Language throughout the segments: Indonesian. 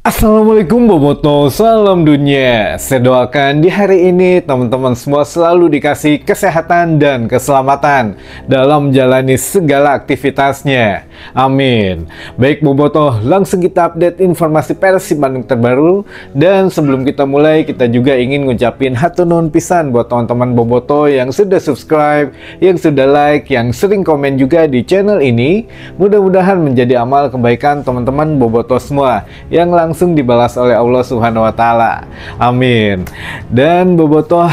Assalamualaikum Boboto, salam dunia. Saya doakan di hari ini teman-teman semua selalu dikasih kesehatan dan keselamatan dalam menjalani segala aktivitasnya. Amin. Baik Boboto, langsung kita update informasi Persib Bandung terbaru. Dan sebelum kita mulai, kita juga ingin ngucapin hatur nuhun pisan buat teman-teman Boboto yang sudah subscribe, yang sudah like, yang sering komen juga di channel ini. Mudah-mudahan menjadi amal kebaikan teman-teman Boboto semua yang langsung dibalas oleh Allah Subhanahu wa Ta'ala. Amin. Dan Bobotoh,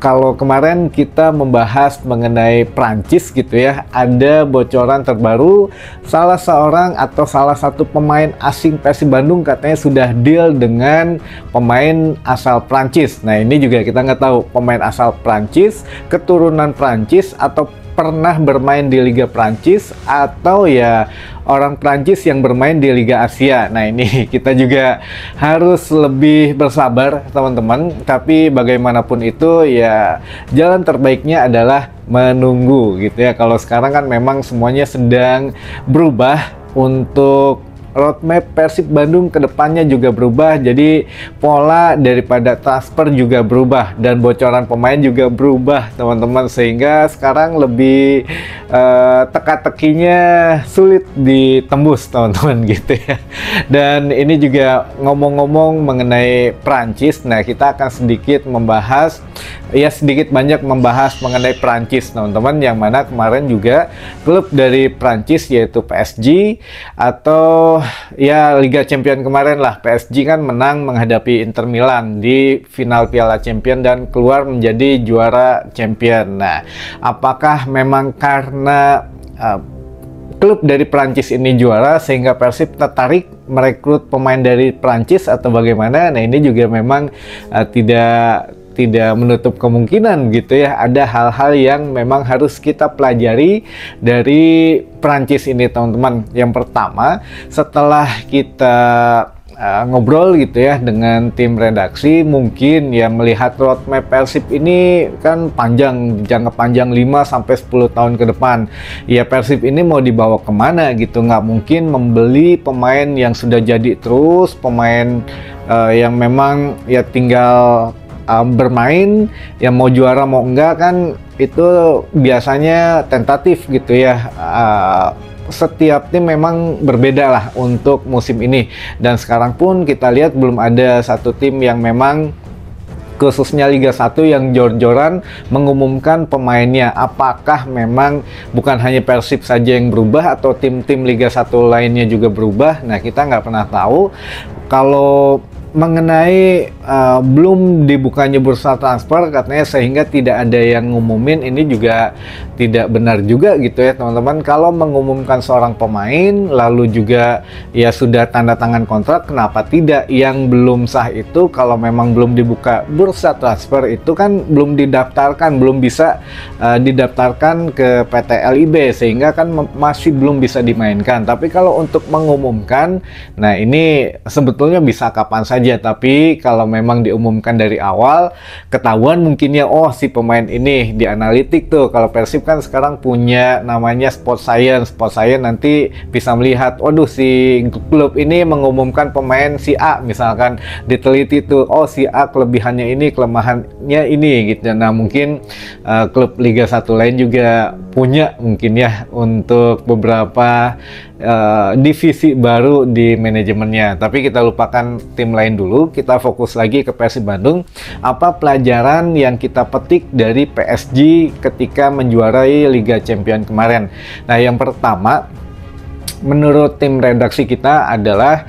kalau kemarin kita membahas mengenai Prancis gitu ya, ada bocoran terbaru salah seorang atau salah satu pemain asing Persib Bandung katanya sudah deal dengan pemain asal Prancis. Nah ini juga kita nggak tahu pemain asal Prancis, keturunan Prancis, atau pernah bermain di Liga Prancis, atau ya orang Prancis yang bermain di Liga Asia. Nah ini kita juga harus lebih bersabar teman-teman, tapi bagaimanapun itu ya jalan terbaiknya adalah menunggu gitu ya. Kalau sekarang kan memang semuanya sedang berubah, untuk roadmap Persib Bandung ke depannya juga berubah, jadi pola daripada transfer juga berubah dan bocoran pemain juga berubah teman-teman, sehingga sekarang lebih teka-tekinya sulit ditembus teman-teman gitu ya. Dan ini juga ngomong-ngomong mengenai Prancis, nah kita akan sedikit membahas, ya sedikit banyak membahas mengenai Prancis teman-teman, yang mana kemarin juga klub dari Prancis yaitu PSG, atau ya Liga Champion kemarin lah, PSG kan menang menghadapi Inter Milan di final Piala Champion dan keluar menjadi juara Champion. Nah, apakah memang karena klub dari Prancis ini juara sehingga Persib tertarik merekrut pemain dari Prancis atau bagaimana? Nah, ini juga memang tidak menutup kemungkinan gitu ya. Ada hal-hal yang memang harus kita pelajari dari Prancis ini teman-teman. Yang pertama, setelah kita ngobrol gitu ya dengan tim redaksi, mungkin ya melihat roadmap Persib ini kan panjang, jangka panjang 5-10 tahun ke depan. Ya Persib ini mau dibawa kemana gitu, nggak mungkin membeli pemain yang sudah jadi terus, pemain yang memang ya tinggal bermain, yang mau juara mau enggak kan itu biasanya tentatif gitu ya. Setiap tim memang berbeda lah untuk musim ini, dan sekarang pun kita lihat belum ada satu tim yang memang khususnya Liga 1 yang jor-joran mengumumkan pemainnya. Apakah memang bukan hanya Persib saja yang berubah atau tim-tim Liga 1 lainnya juga berubah? Nah kita nggak pernah tahu. Kalau mengenai belum dibukanya bursa transfer katanya sehingga tidak ada yang ngumumin, ini juga tidak benar juga gitu ya teman-teman. Kalau mengumumkan seorang pemain lalu juga ya sudah tanda tangan kontrak, kenapa tidak? Yang belum sah itu kalau memang belum dibuka bursa transfer itu kan belum didaftarkan, belum bisa didaftarkan ke PT LIB, sehingga kan masih belum bisa dimainkan. Tapi kalau untuk mengumumkan, nah ini sebetulnya bisa kapan saja. Tapi kalau memang diumumkan dari awal, ketahuan mungkinnya oh si pemain ini di analitik tuh. Kalau Persib kan sekarang punya namanya Sport Science nanti bisa melihat, waduh si klub ini mengumumkan pemain si A, misalkan diteliti tuh, oh si A kelebihannya ini, kelemahannya ini gitu. Nah mungkin klub Liga 1 lain juga punya mungkin ya untuk beberapa divisi baru di manajemennya. Tapi kita lupakan tim lain dulu, kita fokus lagi ke Persib Bandung. Apa pelajaran yang kita petik dari PSG ketika menjuarai Liga Champion kemarin? Nah yang pertama, menurut tim redaksi kita adalah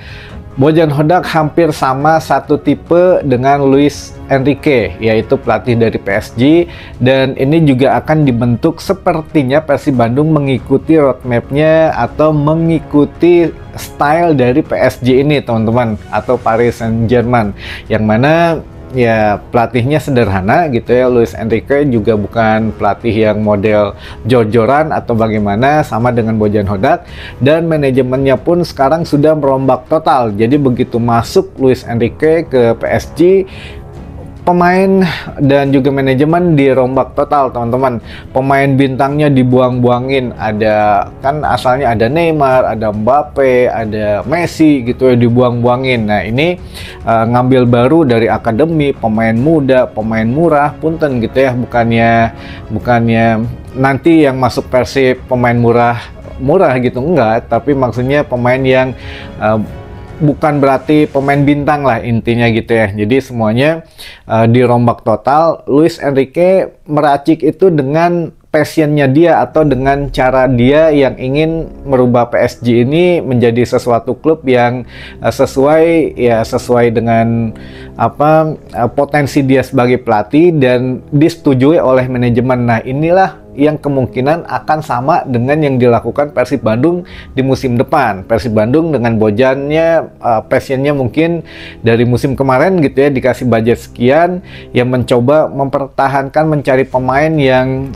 Bojan Hodak hampir sama satu tipe dengan Luis Enrique, yaitu pelatih dari PSG, dan ini juga akan dibentuk sepertinya Persib Bandung mengikuti roadmapnya atau mengikuti style dari PSG ini teman-teman, atau Paris Saint-Germain, yang mana ya pelatihnya sederhana gitu ya. Luis Enrique juga bukan pelatih yang model jor-joran atau bagaimana, sama dengan Bojan Hodak, dan manajemennya pun sekarang sudah merombak total. Jadi begitu masuk Luis Enrique ke PSG, pemain dan juga manajemen dirombak total, teman-teman. Pemain bintangnya dibuang-buangin. Ada kan asalnya ada Neymar, ada Mbappe, ada Messi gitu ya, dibuang-buangin. Nah, ini ngambil baru dari akademi, pemain muda, pemain murah, punten gitu ya. Bukannya nanti yang masuk Persib pemain murah gitu, enggak, tapi maksudnya pemain yang bukan berarti pemain bintang lah intinya gitu ya. Jadi semuanya dirombak total. Luis Enrique meracik itu dengan passionnya dia atau dengan cara dia yang ingin merubah PSG ini menjadi sesuatu klub yang sesuai dengan potensi dia sebagai pelatih dan disetujui oleh manajemen. Nah, inilah yang kemungkinan akan sama dengan yang dilakukan Persib Bandung di musim depan. Persib Bandung dengan bojannya, passionnya mungkin dari musim kemarin gitu ya, dikasih budget sekian, yang mencoba mempertahankan mencari pemain yang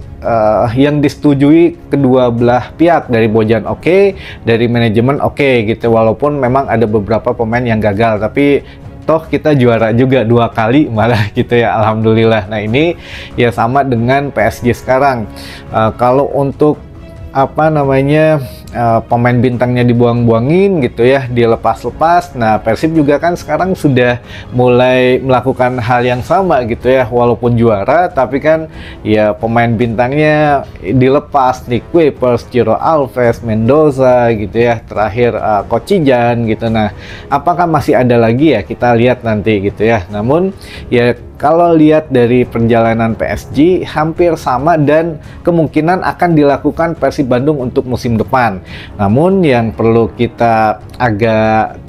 disetujui kedua belah pihak, dari bojan oke, dari manajemen oke gitu. Walaupun memang ada beberapa pemain yang gagal, tapi toh kita juara juga 2 kali malah gitu ya, alhamdulillah. Nah, ini ya sama dengan PSG sekarang. Kalau untuk pemain bintangnya dibuang-buangin gitu ya, dilepas-lepas. Nah, Persib juga kan sekarang sudah mulai melakukan hal yang sama gitu ya, walaupun juara tapi kan ya pemain bintangnya dilepas, Nick Kuipers, Ciro Alves, Mendoza gitu ya, terakhir Kocijan gitu. Nah, apakah masih ada lagi ya, kita lihat nanti gitu ya. Namun ya kalau lihat dari perjalanan PSG hampir sama dan kemungkinan akan dilakukan Persib Bandung untuk musim depan. Namun yang perlu kita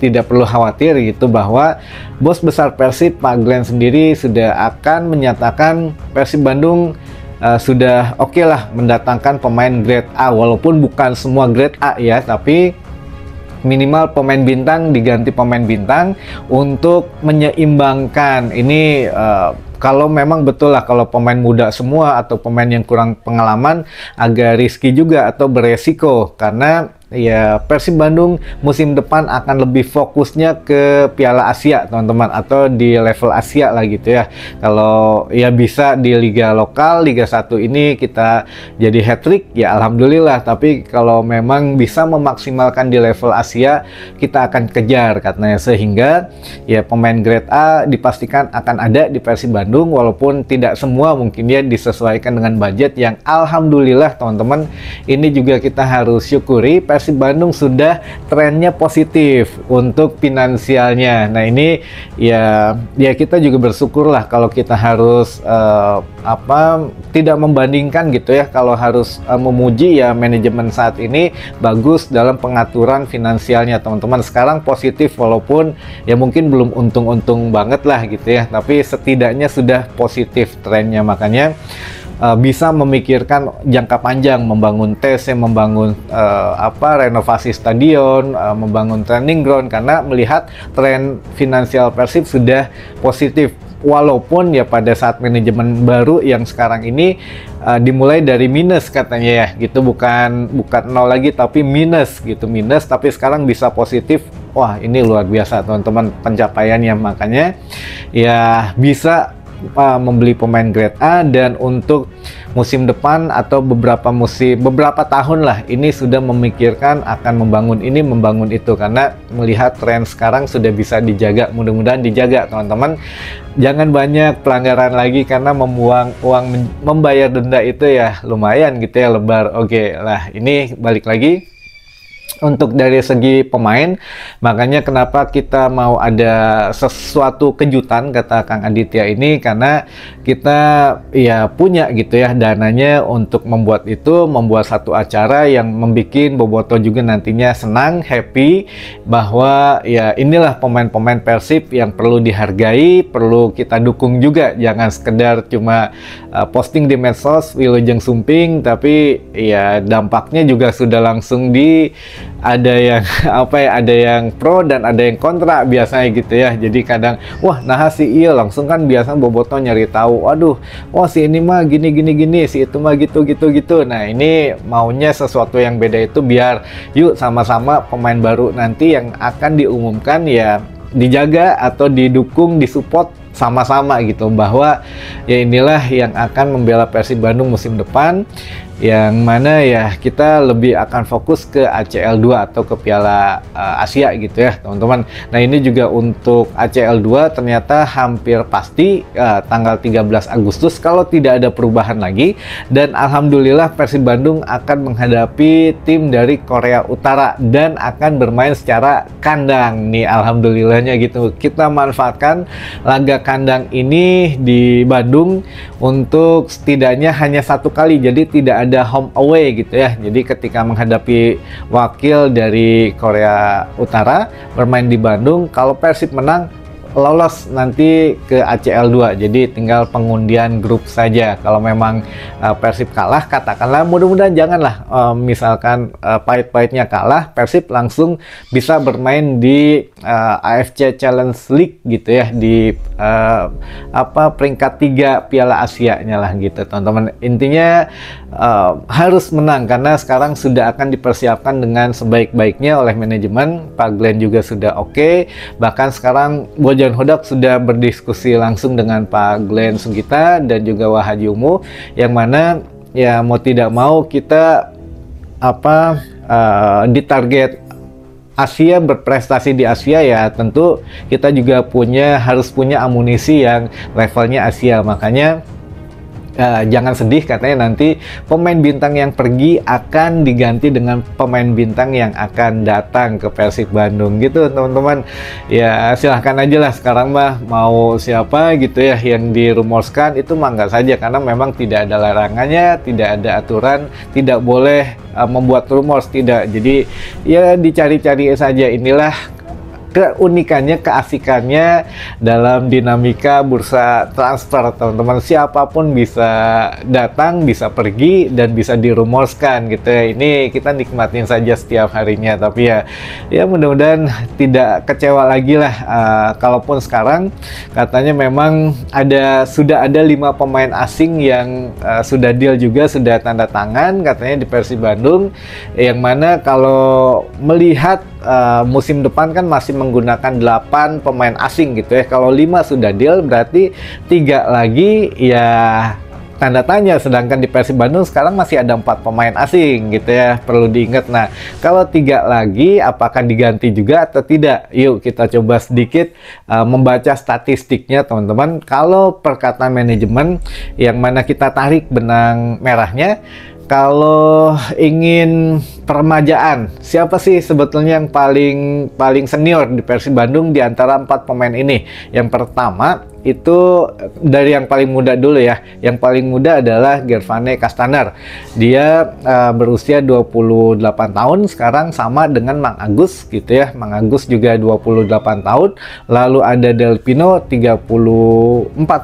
tidak perlu khawatir gitu, bahwa bos besar Persib Pak Glenn sendiri sudah akan menyatakan Persib Bandung sudah oke lah mendatangkan pemain grade A, walaupun bukan semua grade A ya, tapi minimal pemain bintang diganti pemain bintang untuk menyeimbangkan ini. Kalau memang betul lah, kalau pemain muda semua atau pemain yang kurang pengalaman agak risky juga atau beresiko, karena ya Persib Bandung musim depan akan lebih fokusnya ke Piala Asia, teman-teman, atau di level Asia lah gitu ya. Kalau ya bisa di liga lokal, Liga 1 ini kita jadi hat-trick ya alhamdulillah, tapi kalau memang bisa memaksimalkan di level Asia, kita akan kejar katanya. Sehingga ya pemain grade A dipastikan akan ada di Persib Bandung, walaupun tidak semua mungkin ya disesuaikan dengan budget yang alhamdulillah, teman-teman, ini juga kita harus syukuri. Persib Bandung sudah trennya positif untuk finansialnya. Nah, ini ya kita juga bersyukur lah kalau kita harus tidak membandingkan gitu ya. Kalau harus memuji ya, manajemen saat ini bagus dalam pengaturan finansialnya, teman-teman. Sekarang positif, walaupun ya mungkin belum untung-untung banget lah gitu ya, tapi setidaknya sudah positif trennya. Makanya bisa memikirkan jangka panjang, membangun TC, membangun renovasi stadion, membangun training ground, karena melihat tren finansial Persib sudah positif. Walaupun ya pada saat manajemen baru yang sekarang ini dimulai dari minus katanya ya gitu, bukan nol lagi tapi minus gitu, tapi sekarang bisa positif. Wah, ini luar biasa, teman-teman, pencapaiannya. Makanya ya bisa membeli pemain grade A, dan untuk musim depan atau beberapa tahun lah ini sudah memikirkan akan membangun ini, membangun itu, karena melihat tren sekarang sudah bisa dijaga. Mudah-mudahan dijaga, teman-teman. Jangan banyak pelanggaran lagi, karena membuang uang membayar denda itu ya lumayan gitu ya, lebar. Oke lah, ini balik lagi untuk dari segi pemain. Makanya kenapa kita mau ada sesuatu kejutan, kata Kang Aditya ini, karena kita ya punya gitu ya dananya untuk membuat satu acara yang membuat Boboto juga nantinya senang, happy, bahwa ya inilah pemain-pemain Persib yang perlu dihargai, perlu kita dukung juga. Jangan sekedar cuma posting di medsos Wilujeng Sumping, tapi ya dampaknya juga sudah langsung ada yang ada yang pro dan ada yang kontra biasanya gitu ya. Jadi kadang wah nah si iya langsung kan biasa Boboto nyari tahu, waduh, wah si ini mah gini, si itu mah gitu. Nah, ini maunya sesuatu yang beda itu, biar yuk sama-sama pemain baru nanti yang akan diumumkan ya dijaga atau didukung, disupport sama-sama gitu bahwa ya inilah yang akan membela Persib Bandung musim depan, yang mana ya kita lebih akan fokus ke ACL 2 atau ke Piala Asia gitu ya teman-teman. Nah ini juga untuk ACL 2 ternyata hampir pasti tanggal 13 Agustus kalau tidak ada perubahan lagi, dan alhamdulillah Persib Bandung akan menghadapi tim dari Korea Utara dan akan bermain secara kandang nih, alhamdulillahnya gitu. Kita manfaatkan laga kandang ini di Bandung untuk setidaknya hanya satu kali, jadi tidak ada home away gitu ya. Jadi ketika menghadapi wakil dari Korea Utara bermain di Bandung, kalau Persib menang lolos nanti ke ACL 2, jadi tinggal pengundian grup saja. Kalau memang Persib kalah, katakanlah mudah-mudahan janganlah misalkan pahit-pahitnya kalah, Persib langsung bisa bermain di AFC Challenge League gitu ya, di peringkat 3 Piala Asia-nya lah gitu teman-teman. Intinya harus menang karena sekarang sudah akan dipersiapkan dengan sebaik-baiknya oleh manajemen. Pak Glenn juga sudah oke, bahkan sekarang Bojan Hodak sudah berdiskusi langsung dengan Pak Glenn Sugita dan juga Wahaji Umu, yang mana ya mau tidak mau kita ditarget Asia, berprestasi di Asia ya tentu kita juga harus punya amunisi yang levelnya Asia. Makanya jangan sedih katanya nanti pemain bintang yang pergi akan diganti dengan pemain bintang yang akan datang ke Persib Bandung gitu teman-teman. Ya silahkan aja lah sekarang mah mau siapa gitu ya yang dirumorkan, itu mah nggak saja karena memang tidak ada larangannya, tidak ada aturan, tidak boleh membuat rumor, tidak. Jadi ya dicari-cari saja. Inilah keunikannya, keasikannya dalam dinamika bursa transfer teman-teman. Siapapun bisa datang, bisa pergi, dan bisa dirumorkan gitu ya. Ini kita nikmatin saja setiap harinya, tapi ya mudah-mudahan tidak kecewa lagi lah. Kalaupun sekarang katanya memang sudah ada 5 pemain asing yang sudah deal juga, sudah tanda tangan katanya di Persib Bandung, yang mana kalau melihat musim depan kan masih menggunakan 8 pemain asing gitu ya. Kalau 5 sudah deal berarti 3 lagi ya tanda tanya, sedangkan di Persib Bandung sekarang masih ada 4 pemain asing gitu ya, perlu diingat. Nah kalau 3 lagi apakah diganti juga atau tidak? Yuk kita coba sedikit membaca statistiknya teman-teman. Kalau perkataan manajemen yang mana kita tarik benang merahnya, kalau ingin peremajaan, siapa sih sebetulnya yang paling senior di Persib Bandung di antara 4 pemain ini? Yang pertama itu dari yang paling muda dulu ya. Yang paling muda adalah Gervane Kastaner. Dia berusia 28 tahun sekarang, sama dengan Mang Agus gitu ya. Mang Agus juga 28 tahun. Lalu ada Delpino 34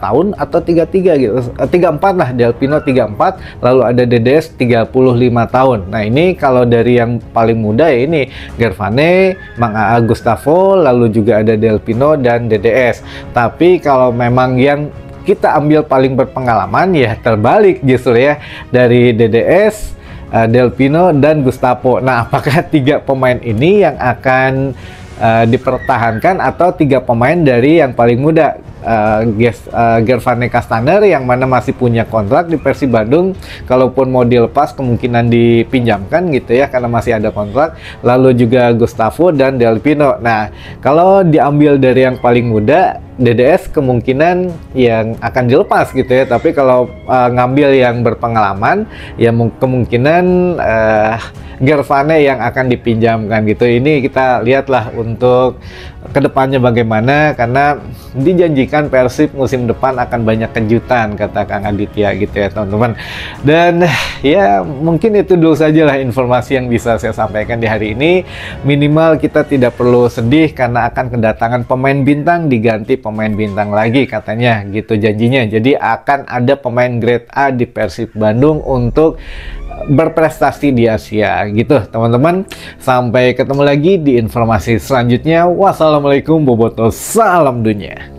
tahun atau 33 gitu. 34 lah, Delpino 34. Lalu ada DDS 35 tahun. Nah ini kalau dari yang paling muda ya ini Gervane, Mang Gustavo, lalu juga ada Delpino dan DDS. Tapi kalau memang yang kita ambil paling berpengalaman ya terbalik justru ya, dari DDS, Delpino dan Gustavo. Nah apakah 3 pemain ini yang akan dipertahankan atau 3 pemain dari yang paling muda? Gervane Kastaner yang mana masih punya kontrak di Persib Bandung, kalaupun mau dilepas kemungkinan dipinjamkan gitu ya karena masih ada kontrak. Lalu juga Gustavo dan Delpino. Nah kalau diambil dari yang paling muda, DDS kemungkinan yang akan dilepas gitu ya, tapi kalau ngambil yang berpengalaman ya kemungkinan Gervane yang akan dipinjamkan gitu. Ini kita lihatlah untuk kedepannya bagaimana, karena dijanjikan Persib musim depan akan banyak kejutan kata Kang Aditya gitu ya teman-teman. Dan ya mungkin itu dulu saja lah informasi yang bisa saya sampaikan di hari ini. Minimal kita tidak perlu sedih karena akan kedatangan pemain bintang diganti pemain bintang lagi katanya gitu janjinya. Jadi akan ada pemain grade A di Persib Bandung untuk berprestasi di Asia gitu teman-teman. Sampai ketemu lagi di informasi selanjutnya. Wassalamualaikum, bobotoh, salam dunia.